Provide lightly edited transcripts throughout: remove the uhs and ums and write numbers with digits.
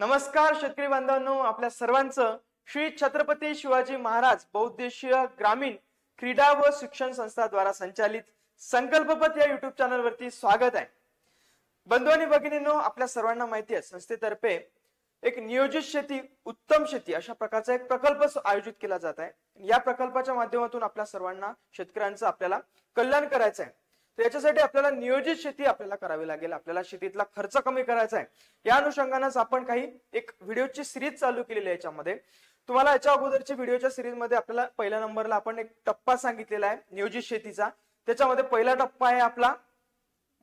नमस्कार शेतकरी बांधवांनो, आपल्या सर्वांचं श्री छत्रपती शिवाजी महाराज बहुउद्देशीय ग्रामीण क्रीडा व शिक्षण संस्था द्वारा संचालित संकल्पपथ या युट्यूब चॅनल वरती स्वागत आहे। बंधू आणि भगिनींनो, आपल्या सर्वांना माहिती आहे संस्थेतर्फे एक नियोजित शेती उत्तम शेती अशा प्रकारचा एक प्रकल्प आयोजित केला जात आहे। या प्रकल्पाच्या माध्यमातून आपल्या सर्वांना शेतकऱ्यांचं आपल्याला कल्याण करायचं आहे। तर याच्यासाठी आपल्याला नियोजित शेती आपल्याला करावी लागेल, आपल्याला शेतीतला खर्च कमी करायचा आहे। या अनुषंगानेच आपण काही एक व्हिडिओची सिरीज चालू केलेली आहे। याच्यामध्ये तुम्हाला याच्या अगोदरच्या व्हिडिओच्या सिरीज मध्ये आपल्याला पहिल्या नंबरला आपण एक टप्पा सांगितलेला आहे नियोजित शेतीचा। त्याच्यामध्ये पहिला टप्पा आहे आपला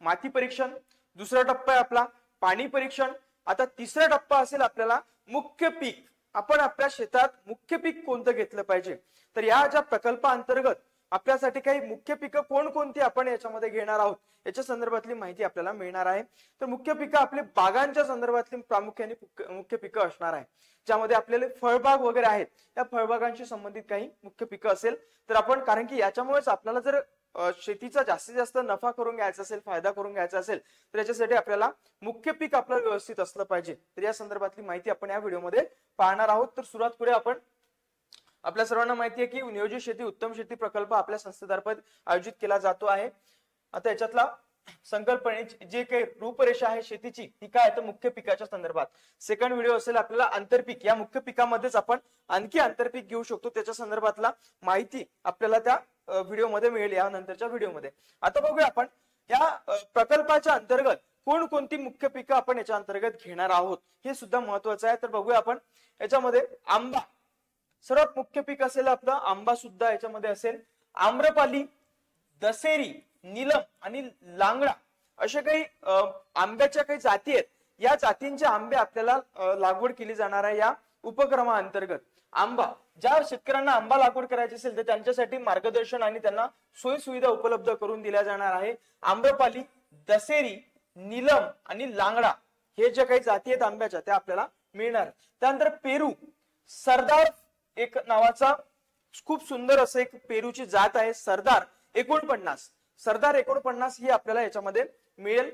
माती परीक्षण, दुसरा टप्पा आहे आपला पाणी परीक्षण, आता तिसरा टप्पा असेल आपल्याला मुख्य पीक। आपण आपल्या शेतात मुख्य पीक कोणतं घेतलं पाहिजे, तर या ज्या प्रकल्पाअंतर्गत आपल्यासाठी काही मुख्य पिकं कोणकोणती आपण याच्यामध्ये घेणार आहोत याच्या संदर्भातली माहिती आपल्याला मिळणार आहे। तर मुख्य पिकं आपले बागांच्या संदर्भातली प्रामुख्याने मुख्य पिकं असणार आहे, ज्यामध्ये आपल्याला फळबाग वगैरे आहेत या फळबागांशी संबंधित काही मुख्य पिकं असेल। तर आपण कारण की याच्यामुळेच आपल्याला जर शेतीचा जास्तीत जास्त नफा करून घ्यायचा असेल, फायदा करून घ्यायचा असेल, तर याच्यासाठी आपल्याला मुख्य पीक आपलं व्यवस्थित असलं पाहिजे। तर या संदर्भातली माहिती आपण या व्हिडिओमध्ये पाहणार आहोत। तर सुरुवात करूया आपण। आपल्या सर्वांना माहिती आहे की नियोजित शेती उत्तम शेती प्रकल्प आपल्या संस्थेतर्फे आयोजित केला जातो आहे। आता याच्यातला संकल्पनेची जे काही रूपरेषा आहे शेतीची ती काय आहे तर मुख्य पिकाच्या संदर्भात। सेकंड व्हिडिओ असेल आपल्याला आंतरपीक, या मुख्य पिकामध्येच आपण आणखी आंतरपीक घेऊ शकतो, त्याच्या संदर्भातला माहिती आपल्याला त्या व्हिडिओमध्ये मिळेल या नंतरच्या व्हिडिओमध्ये। आता बघूया आपण या प्रकल्पाच्या अंतर्गत कोणकोणती मुख्य पिकं आपण याच्या अंतर्गत घेणार आहोत, हे सुद्धा महत्वाचं आहे। तर बघूया आपण याच्यामध्ये आंबा सर्वात मुख्य पीक असेल आपला आंबा सुद्धा याच्यामध्ये असेल। आम्रपाली, दशेरी, नीलम आणि लांगडा अशा काही आंब्याच्या काही जाती आहेत। या जातींचे आंबे आपल्याला लागवड केली जाणार आहे या उपक्रमाअंतर्गत। आंबा ज्या शेतकऱ्यांना आंबा लागवड करायची असेल तर त्यांच्यासाठी मार्गदर्शन आणि त्यांना सोयी सुविधा उपलब्ध करून दिल्या जाणार आहे। आम्रपाली, दशेरी, नीलम आणि लांगडा हे जे काही जाती आहेत आंब्याच्या त्या आपल्याला मिळणार। त्यानंतर पेरू, सरदार एक नावाचा खूप सुंदर असं एक पेरूची जात आहे सरदार 49। सरदार 49 ही आपल्याला याच्यामध्ये मिळेल।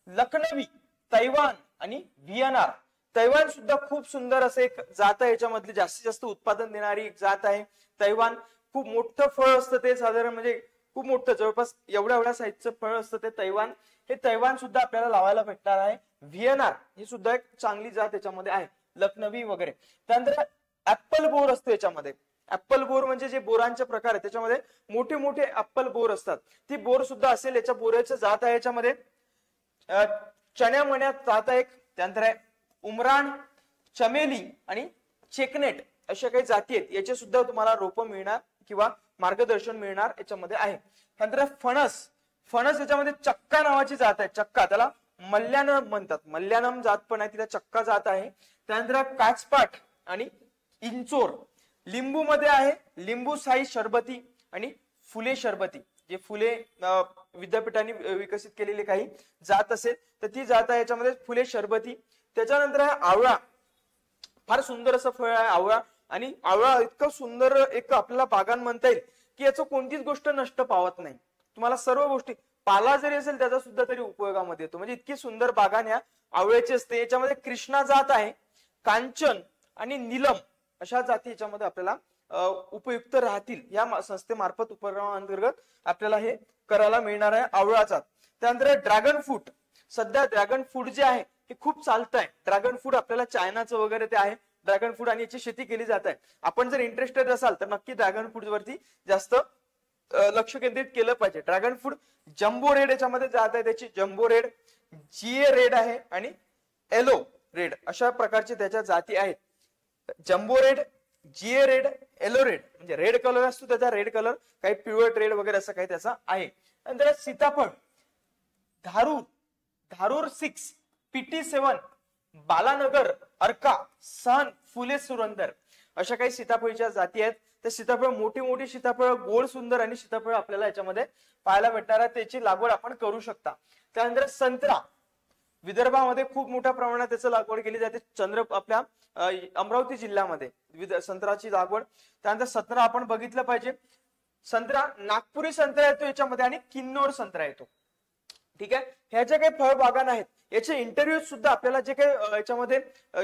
लखनवी, तैवान आणि व्हिएनआर, तैवान सुद्धा खूप सुंदर असं एक जात आहे, याच्यामधली जास्तीत जास्त उत्पादन देणारी एक जात आहे तैवान। खूप मोठं फळ असतं ते, साधारण म्हणजे खूप मोठं जवळपास एवढ्या साईजचं फळ असतं ते तैवान। हे तैवान सुद्धा आपल्याला लावायला भेटणार आहे। व्हिएनआर ही सुद्धा एक चांगली जात याच्यामध्ये आहे, लखनवी वगैरे। त्यानंतर ऍपल बोर असतो याच्यामध्ये। ऍपल बोर म्हणजे जे बोरांचे प्रकार आहे त्याच्यामध्ये मोठे मोठे ऍपल बोर असतात, ती बोर सुद्धा असेल। याच्या बोराचं जात आहे याच्यामध्ये चण्या मण्यात जात आहे। त्यानंतर आहे उमरान, चमेली आणि चेकनेट अशा काही जाती आहेत, याचे सुद्धा तुम्हाला रोपं मिळणार किंवा मार्गदर्शन मिळणार याच्यामध्ये आहे। त्यानंतर फणस, फणस याच्यामध्ये चक्का नावाची जात आहे, चक्का त्याला मल्यानम म्हणतात, मल्यानम जात पण आहे, तिला चक्का जात आहे। त्यानंतर काचपाट आणि इंचोर। लिंबू मध्ये आहे लिंबू साई शरबती आणि फुले शरबती, जे फुले विद्यापीठाने विकसित केलेली काही जात असेल तर ती जात आहे याच्यामध्ये फुले शरबती। त्याच्यानंतर आहे आवळा, फार सुंदर असं फळ आहे आवळा। आणि आवळा इतकं सुंदर एक आपल्याला बागान म्हणता येईल की याचं कोणतीच गोष्ट नष्ट पावत नाही, तुम्हाला सर्व गोष्टी पाला जरी असेल त्याचा सुद्धा तरी उपयोगामध्ये येतो, म्हणजे इतकी सुंदर बागान या आवळ्याची असते। याच्यामध्ये कृष्णा जात आहे, कांचन आणि नीलम अशा जाती याच्यामध्ये आपल्याला उपयुक्त राहतील। या संस्थेमार्फत उपक्रमाअंतर्गत आपल्याला हे करायला मिळणार आहे आवळा जात। त्यानंतर ड्रॅगन फ्रूट, सध्या ड्रॅगन फ्रूट जे आहे हे खूप चालत आहे। ड्रॅगन फ्रूट आपल्याला चायनाचं वगैरे ते आहे ड्रॅगन फ्रूट, आणि याची शेती केली जात आहे। आपण जर इंटरेस्टेड असाल तर नक्की ड्रॅगन फ्रूट वरती जास्त लक्ष केंद्रित केलं पाहिजे। ड्रॅगन फ्रूट जम्बो रेड याच्यामध्ये जात आहे त्याची, जम्बो रेड, जीए रेड आहे आणि येलो रेड अशा प्रकारचे त्याच्या जाती आहेत। Jumbo red, GA red, yellow red म्हणजे रेड कलर असतो त्याचा, रेड कलर काही पिवळट रेड वगैरे असं काही त्याचा आहे। नंतर सीताफळ, धारूर 6, PT7, बालानगर, अर्का, सन, फुले सुरंदर अशा काही सीताफळीच्या जाती आहेत। त्या सीताफळ मोठी मोठी सीताफळ, गोड सुंदर आणि सीताफळ आपल्याला याच्यामध्ये पाहायला भेटणार आहे, त्याची लागवड आपण करू शकता। त्यानंतर संत्रा, विदर्भामध्ये खूप मोठ्या प्रमाणात त्याची लागवड केली जाते, आपल्या अमरावती जिल्ह्यामध्ये संत्र्याची लागवड। त्यानंतर संत्रा आपण बघितलं पाहिजे, संत्रा नागपुरी संत्रा येतो याच्यामध्ये आणि किन्नौर संत्रा येतो, ठीक आहे। ह्या ज्या काही फळबागान आहेत याचे इंटरव्ह्यू सुद्धा आपल्याला जे काही याच्यामध्ये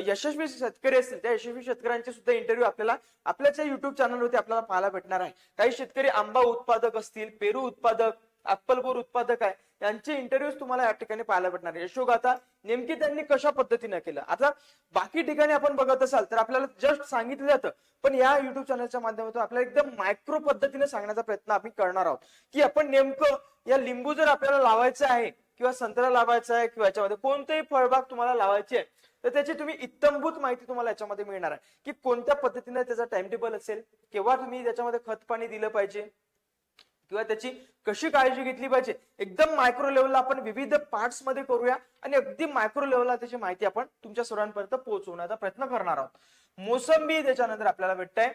यशस्वी शेतकरी असतील त्या यशस्वी शेतकऱ्यांचे सुद्धा इंटरव्ह्यू आपल्याला आपल्याच युट्यूब चॅनलवरती आपल्याला पाहायला भेटणार आहे. काही शेतकरी आंबा उत्पादक असतील, पेरू उत्पादक, ऍपल बोर उत्पादक आहे, यांचे इंटरव्ह्यूज तुम्हाला या ठिकाणी पाहायला भेटणार. यशोगाथा नेमकी त्यांनी कशा पद्धतीने केलं. आता बाकी ठिकाणी आपण बघत असाल तर आपल्याला जस्ट सांगितलं जातं, पण या युट्यूब चॅनलच्या माध्यमातून आपल्याला एकदम मायक्रो पद्धतीने सांगण्याचा प्रयत्न आपण करणार आहोत की आपण नेमकं या लिंबू जर आपल्याला लावायचं आहे किंवा संत्रा लावायचा आहे किंवा याच्यामध्ये कोणतेही फळबाग तुम्हाला लावायची आहे तर त्याची तुम्ही इत्तमभूत माहिती तुम्हाला याच्यामध्ये मिळणार आहे की कोणत्या पद्धतीने त्याचा टाइम टेबल असेल, केव्हा तुम्ही त्याच्यामध्ये खत पाणी दिलं पाहिजे किंवा त्याची कशी काळजी घेतली पाहिजे. एकदम मायक्रो लेवलला आपण विविध पार्ट्स मध्ये करूया आणि अगदी मायक्रो लेवलला त्याची माहिती आपण तुमच्या सर्वांपर्यंत पोहोचवण्याचा प्रयत्न करणार आहोत. मोसंबी त्याच्यानंतर आपल्याला भेटतंय.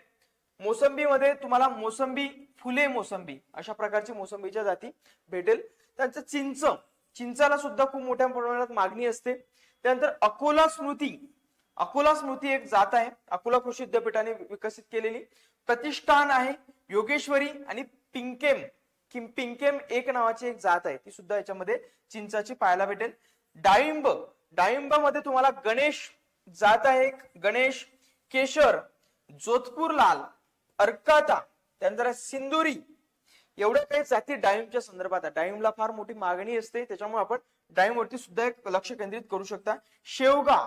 मोसंबीमध्ये तुम्हाला मोसंबी, फुले मोसंबी अशा प्रकारची मोसंबीच्या जाती भेटेल. त्यांचं चिंचाला सुद्धा खूप मोठ्या प्रमाणात मागणी असते. त्यानंतर अकोला स्मृती एक जात आहे, अकोला कृषी विद्यापीठाने विकसित केलेली. प्रतिष्ठान आहे, योगेश्वरी आणि पिंकेम एक नावाची एक जात आहे, ती सुद्धा याच्यामध्ये चिंचाची पाहायला भेटेल. डाळिंबामध्ये तुम्हाला गणेश जात आहे, गणेश, केशर, जोधपूर लाल, अर्काता, त्यानंतर सिंदुरी, एवढ्या काही जाती डाळिंबच्या संदर्भात आहे. डाळिंबला फार मोठी मागणी असते, त्याच्यामुळे आपण डाळिंबवरती सुद्धा एक लक्ष केंद्रित करू शकता. शेवगा,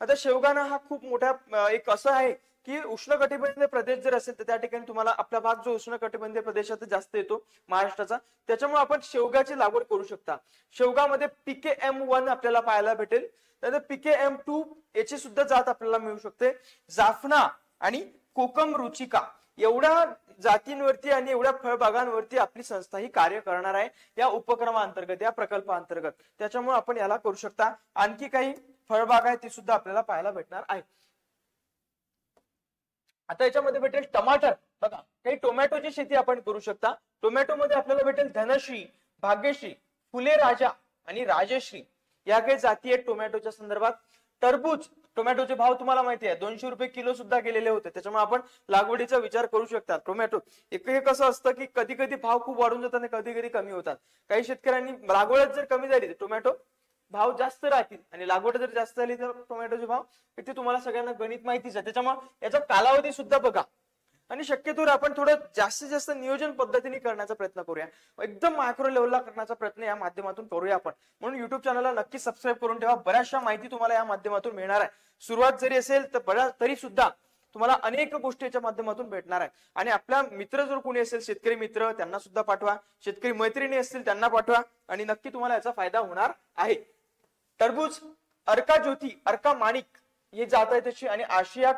आता शेवगाना हा खूप मोठा एक असं आहे की उष्णकटिबंधीय प्रदेश जर असेल तर त्या ठिकाणी तुम्हाला आपला भाग जो उष्णकटिबंधीय प्रदेशात जास्त येतो महाराष्ट्राचा, त्याच्यामुळे आपण शेवगाची लागवड करू शकता. शेवगामध्ये PKM1 आपल्याला पाहायला भेटेल. त्यानंतर PKM2 याची सुद्धा जात आपल्याला मिळू शकते. जाफना आणि कोकम रुचिका एवढ्या जातींवरती आणि एवढ्या फळबागांवरती आपली संस्था ही कार्य करणार आहे या उपक्रमाअंतर्गत, या प्रकल्पाअंतर्गत. त्याच्यामुळे आपण याला करू शकता. आणखी काही फळबाग आहे ती सुद्धा आपल्याला पाहायला भेटणार आहे. आता याच्यामध्ये भेटेल टमाटर. बघा, काही टोमॅटोची शेती आपण करू शकता. टोमॅटो मध्ये आपल्याला भेटेल धनश्री, भाग्यश्री, फुले राजा आणि राजश्री या काही जाती आहेत टोमॅटोच्या संदर्भात. टरबूज, टोमॅटोचे भाव तुम्हाला माहिती आहे 200 रुपये किलो सुद्धा गेलेले होते, त्याच्यामुळे आपण लागवडीचा विचार करू शकता. टोमॅटो एक कसं असतं की कधी कधी भाव खूप वाढून जातात आणि कधी कधी कमी होतात. काही शेतकऱ्यांनी लागवड जर कमी झाली तर टोमॅटो भाव जास्त राहतील आणि लागवड जर जास्त झाली तर टोमॅटोचे भाव, ते तुम्हाला सगळ्यांना गणित माहितीच आहे. त्याच्यामुळे याचा कालावधी सुद्धा बघा आणि शक्यतो आपण थोडं जास्तीत जास्त नियोजन पद्धतीने करण्याचा प्रयत्न करूया. एकदम मायक्रो लेवलला करण्याचा प्रयत्न या माध्यमातून करूया आपण. म्हणून युट्यूब चॅनलला नक्की सबस्क्राईब करून ठेवा. बऱ्याचशा माहिती तुम्हाला या माध्यमातून मिळणार आहे. सुरुवात जरी असेल तर तरी सुद्धा तुम्हाला अनेक गोष्टी याच्या माध्यमातून भेटणार आहे. आणि आपल्या मित्र जर कोणी असेल, शेतकरी मित्र, त्यांना सुद्धा पाठवा. शेतकरी मैत्रिणी असतील त्यांना पाठवा आणि नक्की तुम्हाला याचा फायदा होणार आहे. टरबूज, अर्का ज्योती, अर्का माणिक हे जात आहे त्याची. आणि आशिया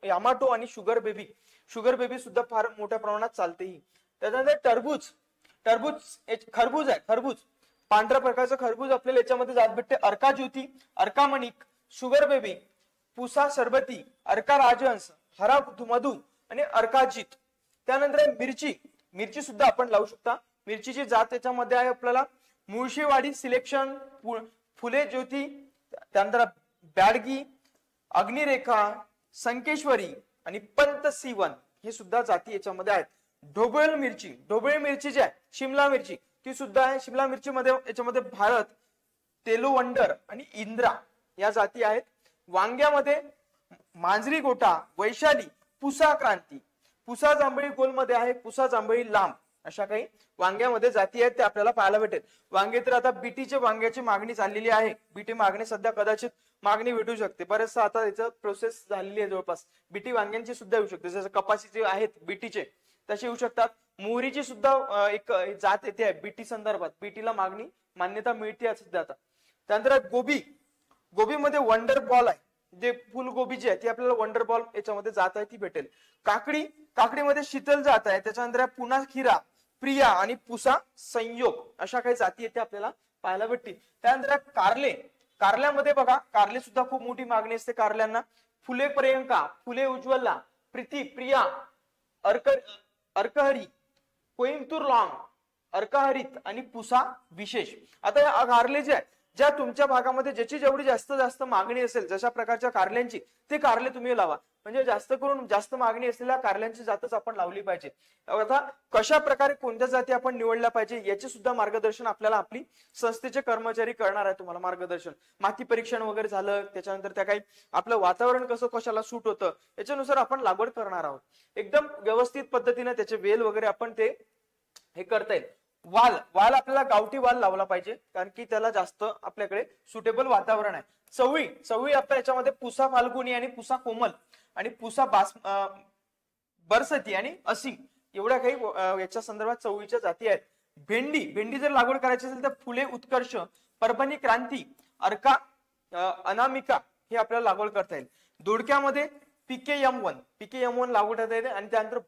यामाटो आणि शुगर बेबी सुद्धा फार मोठ्या प्रमाणात चालते ही. त्याच्यानंतर खरबूज आहे. खरबूज पांढऱ्या प्रकारचं खरबूज आपल्याला याच्यामध्ये जात भेटते. अर्का ज्योती, अर्का मणिक, शुगर बेबी, पुसा सरबती, अर्का राजहंस, हरा मधु आणि अर्काजित. त्यानंतर मिरची सुद्धा आपण लावू शकता. मिरचीची जात त्याच्यामध्ये आहे आपल्याला मुळशीवाडी सिलेक्शन, फुले ज्योती, त्यानंतर बॅडगी, अग्निरेखा, संकेश्वरी आणि पंत C1 हे सुद्धा जाती याच्यामध्ये आहेत. ढोबळ मिरची जी आहे, शिमला मिरची ती सुद्धा आहे. शिमला मिरची मध्ये याच्यामध्ये भारत, तेलुवंडर आणि इंद्रा या जाती आहेत. वांग्यामध्ये मांजरी गोटा, वैशाली, पुसा क्रांती, पुसा जांभळी गोलमध्ये आहे, पुसा जांभळी लांब, अशा काही वांग्यामध्ये जाती आहेत ते आपल्याला पाहायला भेटेल. वांगे तर आता बीटीचे वांग्याची मागणी चाललेली आहे. बीटी मागणी सध्या कदाचित मागणी भेटू शकते. बरेचसा आता याचं प्रोसेस झालेली आहे जवळपास. बीटी वांग्यांची सुद्धा येऊ शकते, जसं कपाशीचे आहेत बीटीचे तसे येऊ शकतात. मोहरीची सुद्धा एक जात येते आहे बीटी संदर्भात. बीटीला मान्यता मिळते सध्या आता. त्यानंतर गोबीमध्ये वंडर बॉल आहे, जे फुलगोबी जी आहे ती आपल्याला वंडर बॉल याच्यामध्ये जात आहे ती भेटेल. काकडीमध्ये शीतल जात आहे. त्याच्यानंतर पुन्हा खीरा, प्रिया आणि पुसा संयोग अशा काही जाती येते आपल्याला पाहायला भेटतील. त्यानंतर कारल्यामध्ये बघा, कारले सुद्धा खूप मोठी मागणी असते कारल्यांना. फुले प्रियंका, फुले उज्ज्वला, प्रीती, प्रिया, अर्कहरी, कोइंबतूर लॉंग, अर्कहरित आणि पुसा विशेष. आता कारले जे आहे ज्या तुमच्या भागामध्ये ज्याची जेवढी जास्त जास्त मागणी असेल, जशा प्रकारच्या कारल्यांची, ते कारले तुम्ही लावा. म्हणजे जास्त करून जास्त मागणी असलेल्या कारल्यांची जातच आपण लावली पाहिजे. आता कशा प्रकारे कोणत्या जाती आपण निवडल्या पाहिजे याचे सुद्धा मार्गदर्शन आपल्याला आपली संस्थेचे कर्मचारी करणार आहे. तुम्हाला मार्गदर्शन, माती परीक्षण वगैरे झालं, त्याच्यानंतर त्या काही आपलं वातावरण कसं कशाला सूट होतं याच्यानुसार आपण लागवड करणार आहोत. एकदम व्यवस्थित पद्धतीने त्याचे वेल वगैरे आपण ते हे करता येईल. वाल आपल्याला गावठी वाल लावला पाहिजे, कारण की त्याला जास्त आपल्याकडे सुटेबल वातावरण आहे. चवळी आपल्या याच्यामध्ये पुसा फाल्गुनी आणि पुसा कोमल आणि पुसा बरसती आणि असीम एवढ्या काही याच्या संदर्भात चवळीच्या जाती आहेत. भेंडी जर लागवड करायची असेल तर फुले उत्कर्ष, परभणी क्रांती, अर्का, अनामिका हे आपल्याला लागवड करता येईल. दोडक्यामध्ये PKM1 लागवड करता येते. आणि त्यानंतर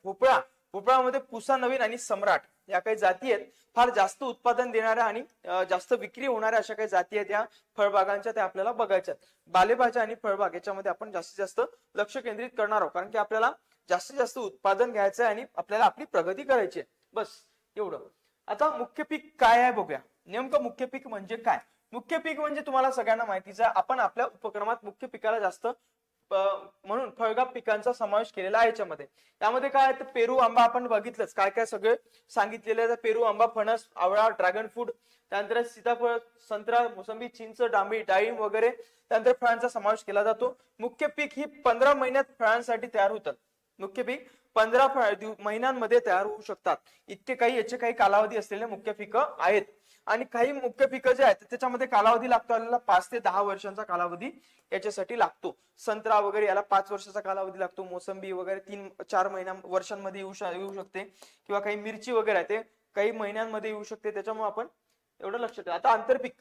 भोपळामध्ये पुसा नवीन आणि सम्राट या काही जाती आहेत. फार जास्त उत्पादन देणाऱ्या आणि जास्त विक्री होणाऱ्या अशा काही जाती आहेत या फळबागांच्या, त्या आपल्याला बघायच्या. बालेभाज्या आणि फळबाग याच्यामध्ये आपण जास्तीत जास्त लक्ष केंद्रित करणार आहोत, कारण की आपल्याला जास्तीत जास्त उत्पादन घ्यायचं आहे आणि आपल्याला आपली प्रगती करायची आहे. बस एवढं. आता मुख्य पीक काय आहे बघूया. नेमकं मुख्य पीक म्हणजे काय? मुख्य पीक म्हणजे तुम्हाला सगळ्यांना माहितीच आहे, आपण आपल्या उपक्रमात मुख्य पिकाला जास्त म्हणून फळबाग पिकांचा समावेश केलेला आहे. यामध्ये काय आहे, पेरू आंबा आपण बघितलंच, काय काय सगळे सांगितलेले आहे. पेरू आंबा, फणस, आवळा, ड्रॅगन फ्रूट, त्यानंतर सीताफळ, संत्रा, मोसंबी, चिंच, डाळिंब वगैरे त्यानंतर फळांचा समावेश केला जातो. मुख्य पीक ही 15 महिन्यात फळांसाठी तयार होतात. मुख्य पीक 15 महिन्यांमध्ये तयार होऊ शकतात. इतके काही याचे काही कालावधी असलेले मुख्य पिकं आहेत. आणि काही मुख्य पिकं जे आहेत त्याच्यामध्ये कालावधी लागतो आपल्याला 5 ते 10 वर्षांचा कालावधी याच्यासाठी लागतो. संत्रा वगैरे याला 5 वर्षाचा कालावधी लागतो. मोसंबी वगैरे 3-4 वर्षांमध्ये येऊ शकते. किंवा काही मिरची वगैरे आहे ते काही महिन्यांमध्ये येऊ शकते. त्याच्यामुळे आपण एवढं लक्षात ठेवा. आता आंतरपीक,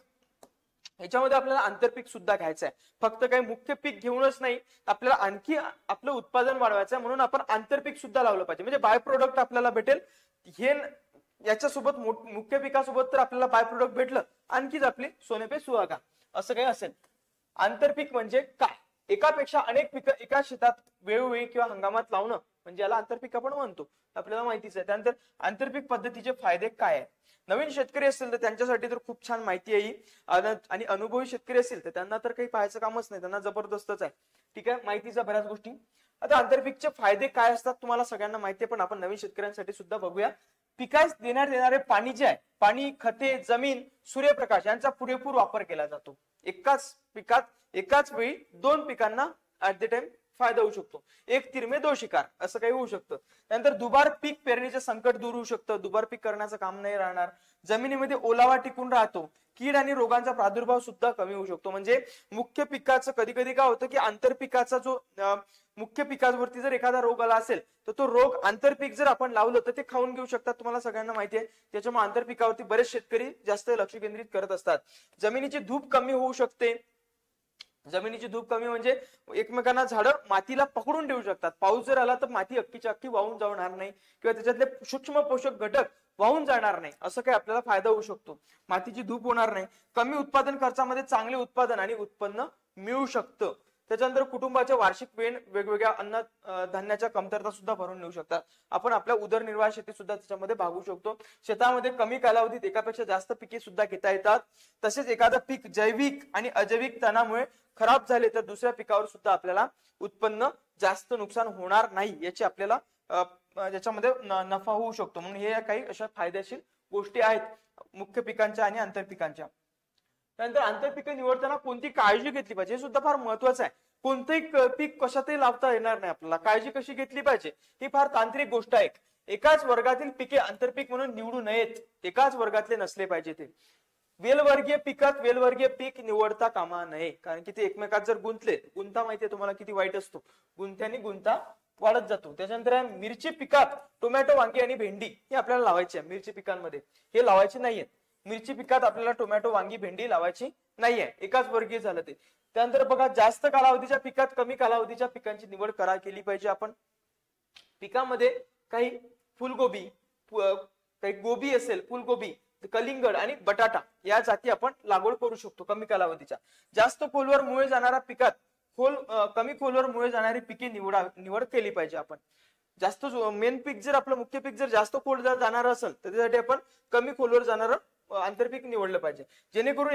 याच्यामध्ये आपल्याला आंतरपीक सुद्धा घ्यायचं आहे. फक्त काही मुख्य पीक घेऊनच नाही, आपल्याला आणखी आपलं उत्पादन वाढवायचं आहे, म्हणून आपण आंतरपीक सुद्धा लावलं पाहिजे. म्हणजे बाय प्रोडक्ट आपल्याला भेटेल. हे याच्यासोबत मुख्य पिकासोबत तर आपल्याला बाय प्रोडक्ट भेटलं, आणखीच आपली सोने पे सुहागा असं काही असेल. आंतरपीक म्हणजे काय? एकापेक्षा अनेक पिकं एका शेतात वेळोवेळी किंवा हंगामात लावणं म्हणजे याला आंतरपीक आपण म्हणतो, आपल्याला माहितीच आहे. त्यानंतर आंतरपीक पद्धतीचे फायदे काय आहे? नवीन शेतकरी असतील तर त्यांच्यासाठी तर खूप छान माहिती आहे. आणि अनुभवी शेतकरी असतील तर त्यांना तर काही पाहायचं कामच नाही, त्यांना जबरदस्तच आहे. ठीक आहे, माहितीच्या बऱ्याच गोष्टी. आता आंतरपीकचे फायदे काय असतात तुम्हाला सगळ्यांना माहिती आहे, पण आपण नवीन शेतकऱ्यांसाठी सुद्धा बघूया. पिकास देण्यात येणारे पाणी जे आहे, पाणी, खते, जमीन, सूर्यप्रकाश यांचा पुरेपूर वापर केला जातो. एकाच पिकात एकाच वेळी 2 पिकांना ऍट द टाइम फायदा होऊ शकतो. एक तीर में 2 शिकार असं काही होऊ शकतं. त्यानंतर दुबार पीक पेरणीचे संकट दूर होऊ शकतं. दुबार पीक करण्याचं काम नाही राहणार. जमिनीमध्ये ओलावा टिकून राहतो. कीड आणि रोगांचा प्रादुर्भाव सुद्धा कमी होऊ शकतो. म्हणजे मुख्य पिकाचं कधी कधी काय होतं की आंतरपिकाचा जो मुख्य पिकावरती जर एखादा रोग आला असेल तर तो रोग आंतरपीक जर आपण लावलं तर ते खाऊन घेऊ शकतात. तुम्हाला सगळ्यांना माहिती आहे. त्याच्यामुळे आंतरपिकावरती बरेच शेतकरी जास्त लक्ष केंद्रित करत असतात. जमिनीची धूप कमी होऊ शकते. जमिनीची धूप कमी म्हणजे एकमेकांना झाडं मातीला पकडून ठेवू शकतात. पाऊस जर आला तर माती अख्खीच्या अख्खी वाहून जाणार नाही किंवा त्याच्यातले सूक्ष्म पोषक घटक वाहून जाणार नाही, असं काही आपल्याला फायदा होऊ शकतो. मातीची धूप होणार नाही. कमी उत्पादन खर्चामध्ये चांगले उत्पादन आणि उत्पन्न मिळू शकतं. त्याच्यानंतर कुटुंबाच्या वार्षिक वेगवेगळ्या अन्न धान्याच्या कमतरता सुद्धा भरून नेऊ शकतात. आपण आपल्या उदरनिर्वाह शेती सुद्धा त्याच्यामध्ये भागू शकतो. शेतामध्ये कमी कालावधीत एकापेक्षा जास्त पिके सुद्धा घेता येतात. तसेच एखादं पीक जैविक आणि अजैविक तणामुळे खराब झाले तर दुसऱ्या पिकावर सुद्धा आपल्याला उत्पन्न जास्त नुकसान होणार नाही याची आपल्याला याच्यामध्ये नफा होऊ शकतो. म्हणून हे काही अशा फायदेशीर गोष्टी आहेत मुख्य पिकांच्या आणि आंतरपिकांच्या. त्यानंतर आंतरपिके निवडताना कोणती काळजी घेतली पाहिजे हे सुद्धा फार महत्वाचं आहे. कोणतंही पीक कशातही लावता येणार नाही आपल्याला. काळजी कशी घेतली पाहिजे ही फार तांत्रिक गोष्ट आहे. एकाच वर्गातील पिके आंतरपीक म्हणून निवडू नयेत. एकाच वर्गातले नसले पाहिजे ते. वेलवर्गीय पिकात वेलवर्गीय पीक निवडता कामा नये, कारण की ते एकमेकात जर गुंतले, गुंता माहितीये तुम्हाला किती वाईट असतो, गुंत्याने गुंता वाढत जातो. त्याच्यानंतर मिरची पिकात टोमॅटो, वांगी आणि भेंडी हे आपल्याला लावायची आहे. मिरची पिकांमध्ये हे लावायचे नाहीये. मिरची पिकात आपल्याला टोमॅटो, वांगी, भेंडी लावायची नाहीये. एकाच वर्गीय झालं ते. त्यानंतर बघा, जास्त कालावधीच्या पिकात कमी कालावधीच्या पिकांची निवड केली पाहिजे आपण. पिकामध्ये काही फुलगोबी, काही गोबी असेल, फुलगोबी, कलिंगड आणि बटाटा या जाती आपण लागवड करू शकतो कमी कालावधीच्या. जास्त खोलवर मुळे जाणाऱ्या पिकात कमी खोलवर मुळे जाणारी पिके निवड केली पाहिजे आपण. जास्त मेन पीक जर आपलं मुख्य पीक जर जास्त खोल जाणार असेल तर त्यासाठी आपण कमी खोलवर जाणारं आंतरपीक निवडलं पाहिजे, जेणेकरून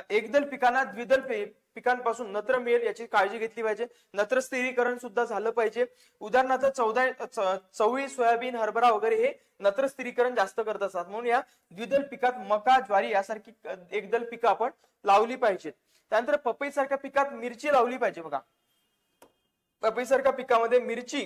एकदल पिकांना द्विदल पिकांपासून नत्र मिळेल याची काळजी घेतली पाहिजे. नत्र स्थिरीकरण सुद्धा झालं पाहिजे. उदाहरणार्थ चवळी, सोयाबीन, हरभरा वगैरे हे नत्र स्थिरीकरण जास्त करत असतात, म्हणून या द्विदल पिकात मका, ज्वारी यासारखी एकदल पिकं आपण लावली पाहिजेत. त्यानंतर पपई सारख्या पिकात मिरची लावली पाहिजे. बघा, पपई सारख्या पिकामध्ये मिरची,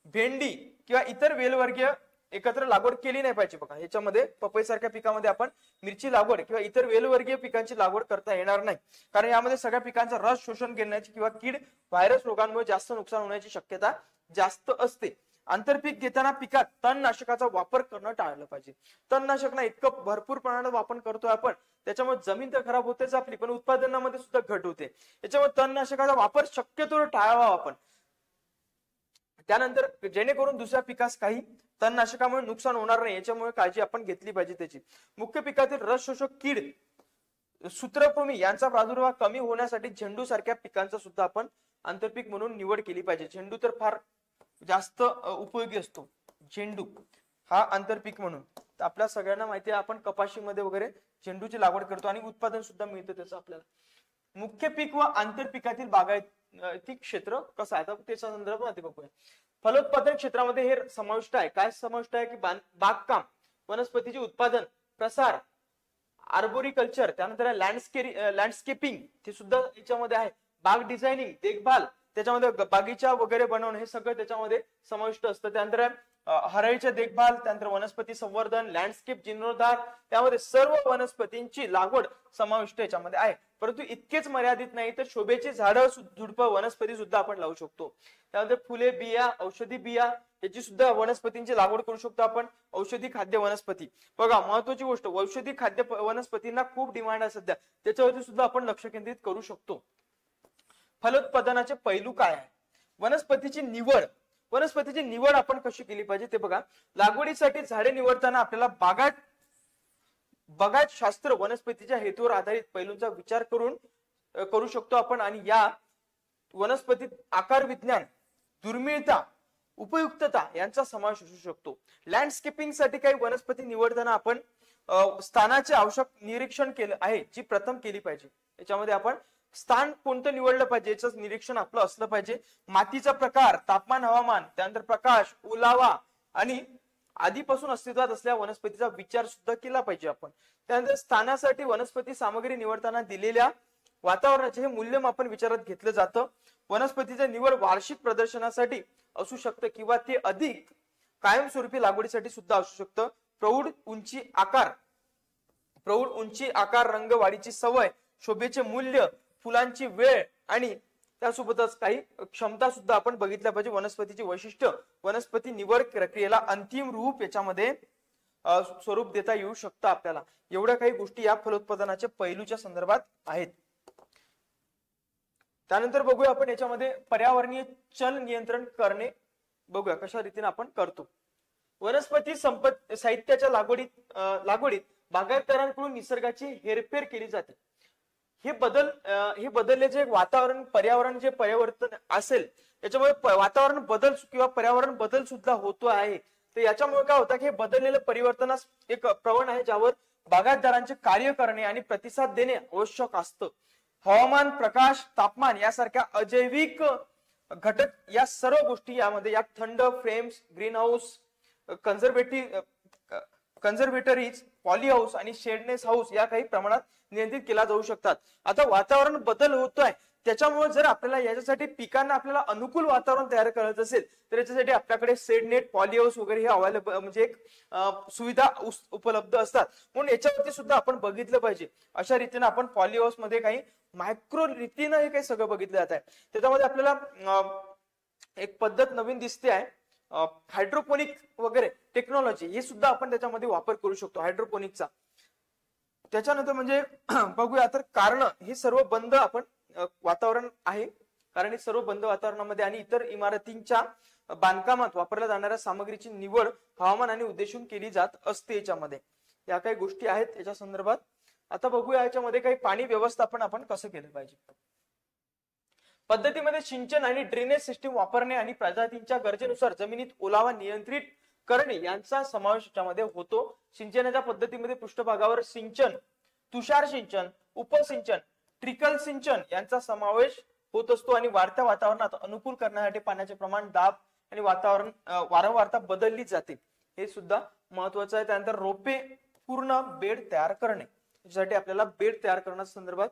भेंडी किंवा इतर वेलवर्गीय एकत्र लागवड केली नाही पाहिजे. बघा, याच्यामध्ये पपई सारख्या पिकामध्ये आपण मिरची लागवड किंवा इतर वेलवर्गीय पिकांची लागवड करता येणार नाही, कारण यामध्ये सगळ्या पिकांचा रस शोषण घेण्याची किंवा कीड, व्हायरस रोगांमुळे जास्त नुकसान होण्याची शक्यता जास्त असते. आंतरपीक घेताना पिकात तणनाशकाचा वापर करणं टाळलं पाहिजे. तणनाशक इतकं भरपूर प्रमाणात वापर करतोय आपण, त्याच्यामुळे जमीन तर खराब होतेच आपली, पण उत्पादनामध्ये सुद्धा घट होते. त्याच्यामुळे तणनाशकाचा वापर शक्यतो टाळावा आपण. त्यानंतर जेणेकरून दुसऱ्या पिकास काही तणनाशकामुळे नुकसान होणार नाही याच्यामुळे काळजी आपण घेतली पाहिजे त्याची. मुख्य पिकातील रस शोषक कीड, सूत्रकृमी यांचा प्रादुर्भाव कमी होण्यासाठी झेंडू सारख्या पिकांचा सुद्धा आपण आंतरपीक म्हणून निवड केली पाहिजे. झेंडू तर फार जास्त उपयोगी असतो, झेंडू हा आंतरपीक म्हणून. आपल्या सगळ्यांना माहिती आहे, आपण कपाशीमध्ये वगैरे झेंडूची लागवड करतो आणि उत्पादन सुद्धा मिळतं त्याचं आपल्याला. मुख्य पीक व आंतरपिकातील बागायती क्षेत्र कसं आहे, तर त्याच्या संदर्भात बघूया. फलोत्पादन क्षेत्रामध्ये हे समाविष्ट आहे. काय समाविष्ट आहे की बागकाम, वनस्पतीचे उत्पादन, प्रसार, आर्बोरिकल्चर, त्यानंतर लँडस्केपिंग हे सुद्धा याच्यामध्ये आहे. बाग डिझायनिंग, देखभाल, त्याच्यामध्ये बागीचा वगैरे बनवणं हे सगळं त्याच्यामध्ये समाविष्ट असतं. त्यानंतर हराळीचे देखभाल, त्यानंतर वनस्पती संवर्धन, लँडस्केप जीर्णोद्धार, त्यामध्ये सर्व वनस्पतींची लागवड समाविष्ट याच्यामध्ये आहे. परंतु इतकेच मर्यादित नाही, तर शोभेची झाडं, झुडपं, वनस्पती सुद्धा आपण लावू शकतो. त्यानंतर फुले, बिया, औषधी बिया याची सुद्धा वनस्पतींची लागवड करू शकतो आपण. औषधी खाद्य वनस्पती, बघा महत्वाची गोष्ट, औषधी खाद्य वनस्पतींना खूप डिमांड आहे सध्या, त्याच्यावरती सुद्धा आपण लक्ष केंद्रित करू शकतो. फलोत्पादनाचे पैलू काय आहे? वनस्पतीची निवड आपण कशी केली पाहिजे ते बघा. लागवडीसाठी झाडे निवडताना आपल्याला बागायत शास्त्र, वनस्पतीच्या हेतूवर आधारित पैलूंचा विचार करू शकतो आपण. आणि या वनस्पतीत आकार विज्ञान, दुर्मिळता, उपयुक्तता यांचा समावेश असू शकतो. लँडस्केपिंग साठी काही वनस्पती निवडताना आपण स्थानाचे आवश्यक निरीक्षण केलं आहे, जी प्रथम केली पाहिजे. याच्यामध्ये आपण स्थान कोणतं निवडलं पाहिजे याचं निरीक्षण आपलं असलं पाहिजे. मातीचा प्रकार, तापमान, हवामान, त्यानंतर प्रकाश, ओलावा आणि आधीपासून अस्तित्वात असलेल्या वनस्पतीचा विचार सुद्धा केला पाहिजे आपण. त्यानंतर स्थानासाठी वनस्पती सामग्री निवडताना दिलेल्या वातावरणाचे हे मूल्यमापन विचारात घेतलं जातं. वनस्पतीचे निवड वार्षिक प्रदर्शनासाठी असू शकतं किंवा ते अधिक कायमस्वरूपी लागवडीसाठी सुद्धा असू शकतं. प्रौढ उंची, आकार, रंग, वाढीची सवय, शोभेचे मूल्य, फुलांची वेळ आणि त्यासोबतच काही क्षमता सुद्धा आपण बघितल्या पाहिजे. वनस्पतीची वैशिष्ट्य, वनस्पती निवड प्रक्रियेला अंतिम रूप याच्यामध्ये स्वरूप देता येऊ शकतं आपल्याला. एवढ्या काही गोष्टी या फलोत्पादनाच्या पैलूच्या संदर्भात आहेत. त्यानंतर बघूया आपण याच्यामध्ये पर्यावरणीय चल नियंत्रण करणे बघूया कशा रीतीने आपण करतो. वनस्पती साहित्याच्या लागवडीत बागायतदारांकडून निसर्गाची हेरफेर केली जाते. हे बदलले जे पर्यावरण जे परिवर्तन असेल याच्यामुळे वातावरण बदल किंवा पर्यावरण बदल सुद्धा होतो आहे. तर याच्यामुळे काय होतं की हे बदललेलं परिवर्तनास एक प्रवण आहे, ज्यावर बागायतदारांचे कार्य करणे आणि प्रतिसाद देणे आवश्यक असतं. हवामान, प्रकाश, तापमान यासारख्या अजैविक घटक या सर्व गोष्टी यामध्ये या थंड frames, green house, conservatories, poly house आणि शेडनेस हाऊस या काही प्रमाणात नियंत्रित केला जाऊ शकतात. आता वातावरण बदल होतोय, त्याच्यामुळे जर आपल्याला याच्यासाठी पिकांना आपल्याला अनुकूल वातावरण तयार करायचं असेल तर याच्यासाठी आपल्याकडे शेडनेट, पॉली हाऊस वगैरे हे अवेलेबल म्हणजे एक सुविधा उपलब्ध असतात. म्हणून याच्यावरती सुद्धा आपण बघितलं पाहिजे. अशा रीतीने आपण पॉली हाऊस मध्ये काही मायक्रो रीतीनं हे काही सगळं बघितलं जात आहे. त्याच्यामध्ये आपल्याला एक पद्धत नवीन दिसते आहे, हायड्रोपोनिक वगैरे टेक्नॉलॉजी, हे सुद्धा आपण त्याच्यामध्ये वापर करू शकतो हायड्रोपोनिकचा. त्याच्यानंतर म्हणजे बघूया तर कारण हे सर्व बंद आपण वातावरण आहे, कारण हे सर्व बंद वातावरणामध्ये आणि इतर इमारतींच्या बांधकामात वापरल्या जाणाऱ्या सामग्रीची निवड हवामान आणि उद्देशून केली जात असते. याच्यामध्ये या काही गोष्टी आहेत याच्या संदर्भात. आता बघूया याच्यामध्ये काही पाणी व्यवस्थापन आपण कसं केलं पाहिजे. पद्धतीमध्ये सिंचन आणि ड्रेनेज सिस्टीम वापरणे आणि प्रजातींच्या गरजेनुसार जमिनीत ओलावा नियंत्रित करणे यांचा समावेश याच्यामध्ये होतो. सिंचनाच्या पद्धतीमध्ये पृष्ठभागावर सिंचन, तुषार सिंचन, उपसिंचन, ट्रिकल सिंचन यांचा समावेश होत असतो आणि वाढत्या वातावरणात अनुकूल करण्यासाठी पाण्याचे प्रमाण, दाब आणि वातावरण वारंवारता बदलली जाते, हे सुद्धा महत्वाचं आहे. त्यानंतर रोपे पूर्ण बेड तयार करणे, यासाठी आपल्याला बेड तयार करण्याच्या संदर्भात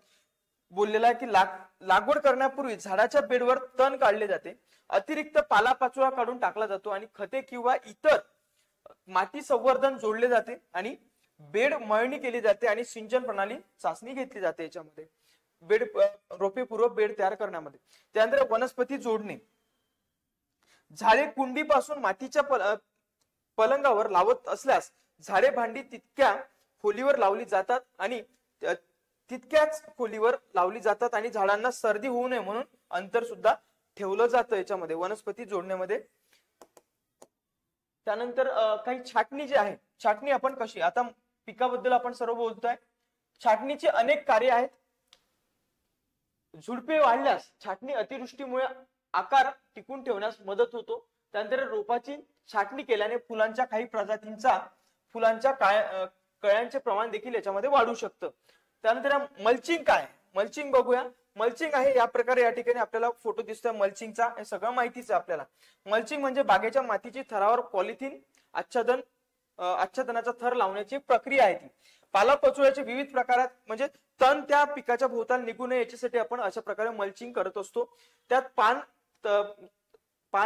बोललेला आहे की लागवड करण्यापूर्वी झाडाच्या बेडवर तण काढले जाते, अतिरिक्त पालापाचोळा काढून टाकला जातो आणि खते किंवा इतर माती संवर्धन जोडले जाते आणि बेड मळणी केली जाते आणि सिंचन प्रणाली चाचणी घेतली जाते याच्यामध्ये बेड रोपे पूर्व बेड तयार करण्यामध्ये. त्यानंतर वनस्पती जोडणे, झाडे कुंडीपासून मातीच्या पलंगावर लावत असल्यास झाडे भांडी तितक्या खोलीवर लावली जातात आणि तितक्याच खोलीवर लावली जातात आणि झाडांना सर्दी होऊ नये म्हणून अंतर सुद्धा ठेवलं जातं याच्यामध्ये वनस्पती जोडण्यामध्ये. त्यानंतर काही छाटणी जी आहे, छाटणी आपण कशी, आता पिकाबद्दल आपण सर्व बोलतोय, छाटणीचे अनेक कार्य आहेत. झुडपे वाढल्यास छाटणी अतिवृष्टीमुळे आकार टिकून ठेवण्यास मदत होतो. त्यानंतर रोपाची छाटणी केल्याने फुलांच्या काही प्रजातींचा फुलांच्या कळ्यांचे प्रमाण देखील याच्यामध्ये वाढू शकतं. त्यानंतर मल्चिंग काय, मल्चिंग बघूया. मल्चिंग आहे या प्रकारे, या ठिकाणी आपल्याला फोटो दिसतोय मल्चिंगचा, हे सगळं माहितीच आहे आपल्याला. मल्चिंग म्हणजे बागेच्या मातीची थरावर पॉलिथिन आच्छादनाचा थर लावण्याची प्रक्रिया आहे ती. पालापाचोळ्याचे विविध प्रकारात म्हणजे तण त्या पिकाच्या भोवताल निघू नये याच्यासाठी आपण अशा प्रकारे मल्चिंग करत असतो. त्यात पान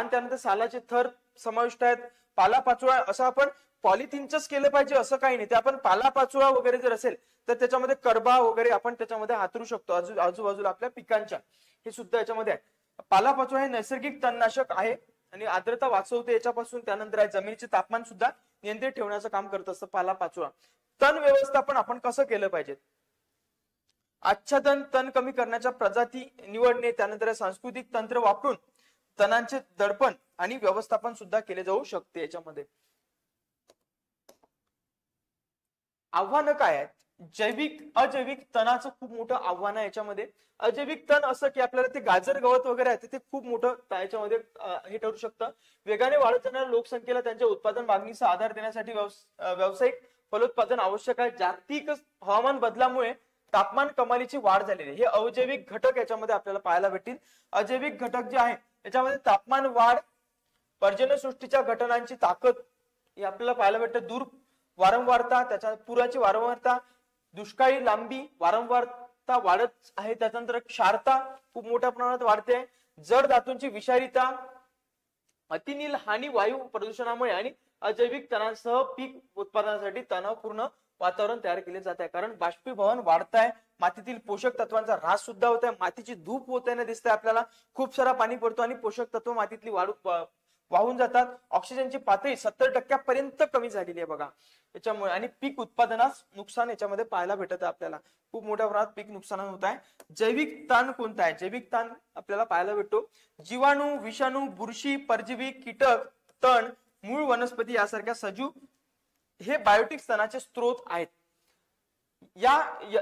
त्यानंतर सालाचे थर समाविष्ट आहेत. पालापाचोळा असं आपण पॉलिथिनच केलं पाहिजे असं काही नाही, ते आपण पालापाचोळा वगैरे जर असेल तर त्याच्यामध्ये करबा वगैरे आपण त्याच्यामध्ये हातरू शकतो आजूबाजूला आपल्या पिकांच्या, हे सुद्धा याच्यामध्ये आहे. पालापाचोळा हे नैसर्गिक तणनाशक आहे आणि आर्द्रता वाचवते याच्यापासून. त्यानंतर आहे जमिनीचे तापमान सुद्धा नियंत्रित ठेवण्याचं काम करत असतं पालापाचोळा. तण व्यवस्थापन आपण कसं केलं पाहिजे, आच्छादन, तण कमी करण्याच्या प्रजाती निवडणे, त्यानंतर सांस्कृतिक तंत्र वापरून तणांचे दडपण आणि व्यवस्थापन सुद्धा केले जाऊ शकते याच्यामध्ये. आव्हानं काय आहेत, जैविक अजैविक तणाचं खूप मोठं आव्हान आहे याच्यामध्ये. अजैविक तण असं की आपल्याला ते गाजर गवत वगैरे आहे ते खूप मोठं याच्यामध्ये हे ठरू शकतं. वेगाने वाढत जाणाऱ्या लोकसंख्येला त्यांच्या उत्पादन मागणीचा आधार देण्यासाठी व्यावसायिक फलोत्पादन आवश्यक आहे. जागतिक हवामान बदलामुळे तापमान कमालीची वाढ झालेली आहे, हे अजैविक घटक याच्यामध्ये आपल्याला पाहायला भेटतील. अजैविक घटक जे आहे याच्यामध्ये तापमान वाढ, पर्जन्यसृष्टीच्या घटनांची ताकद हे आपल्याला पाहायला भेटतं. दूर वारंवारता, त्याच्या पुराची वारंवारता, दुष्काळी लांबी वारंवारता वाढत आहे. त्याच्यानंतर क्षारता खूप मोठ्या प्रमाणात वाढते. जड धातूंची विषारीता, अतिनील हानी वायू प्रदूषणामुळे आणि अजैविक तणांसह पीक उत्पादनासाठी तणावपूर्ण वातावरण तयार केले जात आहे. कारण बाष्पीभवन वाढत आहे, मातीतील पोषक तत्वांचा ऱ्हास सुद्धा होत आहे, मातीची धूप होताना दिसते आपल्याला, खूप सारा पाणी पडतो आणि पोषक तत्व मातीतली वाहून जातात. ऑक्सिजनची पातळी 70% पर्यंत कमी झालेली आहे बघा याच्यामुळे, आणि पीक उत्पादनास नुकसान याच्यामध्ये पाहायला भेटत आहे आपल्याला. खूप मोठ्या प्रमाणात पीक नुकसान होत आहे. जैविक ताण कोणता आहे, जैविक ताण आपल्याला पाहायला भेटतो जीवाणू, विषाणू, बुरशी, परजीवी, कीटक, तण, मूळ वनस्पती यासारख्या सजीव हे बायोटिक तणाचे स्रोत आहेत. या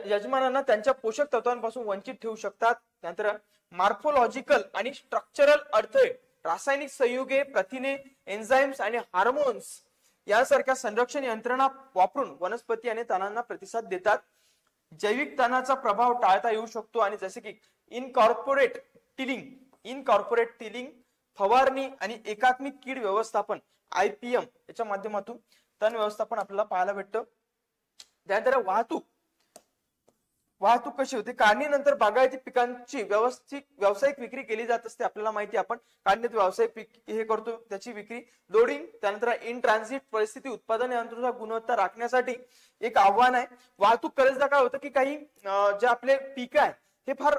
यजमानांना त्यांच्या पोषक तत्वांपासून वंचित ठेवू शकतात. त्यानंतर मॉर्फोलॉजिकल आणि स्ट्रक्चरल अडथळे, रासायनिक संयुगे, प्रथिने, एन्झाइम्स आणि हार्मोन्स यासारख्या संरक्षण यंत्रणा वापरून वनस्पती आणि तणांना प्रतिसाद देतात. जैविक तणाचा प्रभाव टाळता येऊ शकतो आणि जसे की इनकॉर्पोरेट टिलिंग, फवारणी आणि एकात्मिक कीड व्यवस्थापन IPM याच्या माध्यमातून तण व्यवस्थापन आपल्याला पाहायला भेटतं. त्यानंतर वाहतूक कशी होते, काढणीनंतर बागायती पिकांची व्यावसायिक विक्री केली जात असते. आपल्याला माहिती आहे, आपण काढणीत व्यावसायिक पीक हे करतो त्याची विक्री. लोडिंग, त्यानंतर इन ट्रान्झिट परिस्थिती, उत्पादन यंत्रांचा गुणवत्ता राखण्यासाठी एक आव्हान आहे. वाहतूक करायचं काय होतं की काही जे आपले पीक आहे हे फार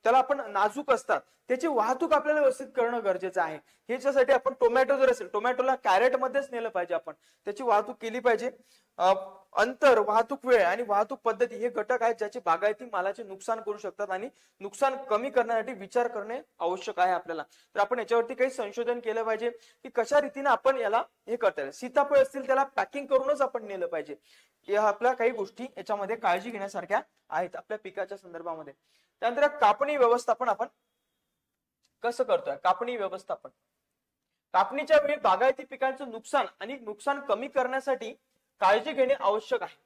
त्याला आपण नाजूक असतात, त्याची वाहतूक आपल्याला व्यवस्थित करणं गरजेचं आहे. ह्याच्यासाठी आपण टोमॅटो जर असेल, टोमॅटोला कॅरेट मध्येच नेलं पाहिजे, आपण त्याची वाहतूक केली पाहिजे. अंतर, वाहतूक वेळ आणि वाहतूक पद्धती हे घटक आहेत ज्याचे बागायती मालाचे नुकसान करू शकतात आणि नुकसान कमी करण्यासाठी विचार करणे आवश्यक आहे आपल्याला. तर आपण याच्यावरती काही संशोधन केलं पाहिजे की कशा रीतीने आपण याला हे करता येईल. सीताफळ असतील त्याला पॅकिंग करूनच आपण नेलं पाहिजे. या आपल्या काही गोष्टी याच्यामध्ये काळजी घेण्यासारख्या आहेत आपल्या पिकाच्या संदर्भामध्ये. त्यानंतर कापणी व्यवस्थापन आपण कसं करतोय, कापणी व्यवस्थापन कापणीच्या वेळी बागायती पिकांचं नुकसान आणि नुकसान कमी करण्यासाठी काळजी घेणे आवश्यक आहे.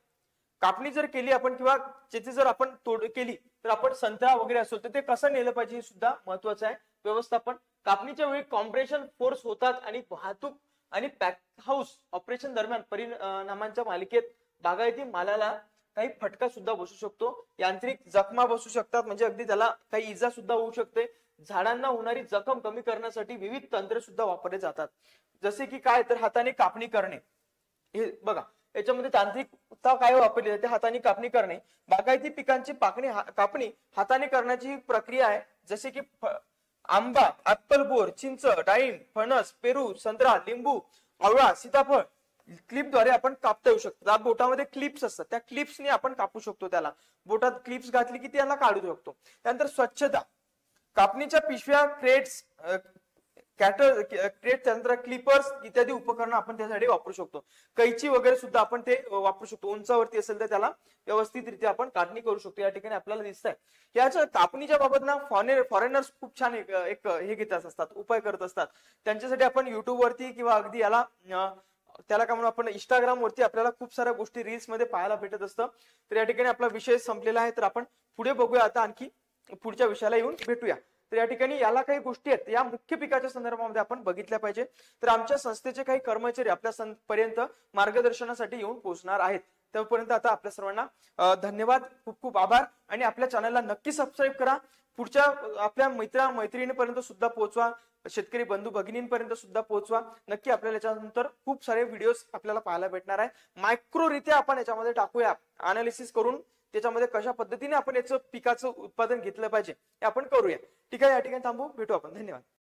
कापणी जर केली आपण किंवा त्याची जर आपण तोड केली तर आपण संत्रा वगैरे असेल तर ते कसं नेलं पाहिजे हे सुद्धा महत्वाचं आहे. व्यवस्थापन कापणीच्या वेळी कॉम्प्रेशन फोर्स होतात आणि वाहतूक आणि पॅक हाऊस ऑपरेशन दरम्यान परिणामांच्या मालिकेत बागायती मालाला काही फटका सुद्धा बसू शकतो. यांत्रिक जखमा बसू शकतात, म्हणजे अगदी त्याला काही इजा सुद्धा होऊ शकते. झाडांना होणारी जखम कमी करण्यासाठी विविध तंत्र सुद्धा वापरले जातात. जसे की काय तर हाताने कापणी करणे. हे बघा याच्यामध्ये तांत्रिकता काय वापरली जाते, हाताने कापणी करणे. बागायती पिकांची कापणी हाताने करण्याची ही प्रक्रिया आहे. जसे की आंबा, ऍपल, बोर, चिंच, डाळिंब, फणस, पेरू, संत्रा, लिंबू, आवळा, सीताफळ क्लिपद्वारे आपण कापता येऊ शकतो. बोटामध्ये क्लिप्स असतात, त्या क्लिप्सने आपण कापू शकतो. त्याला बोटात क्लिप्स घातली की त्याला काढू शकतो. त्यानंतर स्वच्छता, कापणीच्या पिशव्या, क्रेट्स, त्यानंतर क्लिपर्स इत्यादी उपकरणं आपण त्यासाठी वापरू शकतो. कैची वगैरे सुद्धा आपण ते वापरू शकतो. उंचावरती असेल तर त्याला व्यवस्थितरित्या आपण काढणी करू शकतो. या ठिकाणी आपल्याला दिसत आहे याच्या कापणीच्या बाबत ना फॉरेनर्स खूप छान एक हे घेत असतात, उपाय करत असतात. त्यांच्यासाठी आपण युट्यूब वरती किंवा अगदी याला त्याला काय म्हणून आपण इंस्टाग्राम वरती आपल्याला खूप साऱ्या गोष्टी रील्स मध्ये पाहायला भेटत असतं. तर या ठिकाणी आपला विषय संपलेला आहे. तर आपण पुढे बघूया, आता आणखी पुढच्या विषयाला येऊन भेटूया. तर या ठिकाणी याला काही गोष्टी आहेत या मुख्य पिकाच्या संदर्भामध्ये आपण बघितल्या पाहिजे. तर आमच्या संस्थेचे काही कर्मचारी आपल्या पर्यंत मार्गदर्शनासाठी येऊन पोहोचणार आहेत. तोपर्यंत आता आपल्या सर्वांना धन्यवाद, खूप खूप आभार. आणि आपल्या चॅनलला नक्की सबस्क्राईब करा. पुढच्या आपल्या मैत्रिणीपर्यंत सुद्धा पोहोचवा, शेतकरी बंधू भगिनींपर्यंत सुद्धा पोहोचवा. नक्की आपल्याला याच्यानंतर खूप सारे व्हिडिओज आपल्याला पाहायला भेटणार आहे. मायक्रोरित्या आपण याच्यामध्ये टाकूया, अनालिसिस करून त्याच्यामध्ये कशा पद्धतीने आपण याचं पिकाचं उत्पादन घेतलं पाहिजे हे आपण करूया. ठीक आहे, या ठिकाणी थांबू, भेटू आपण. धन्यवाद.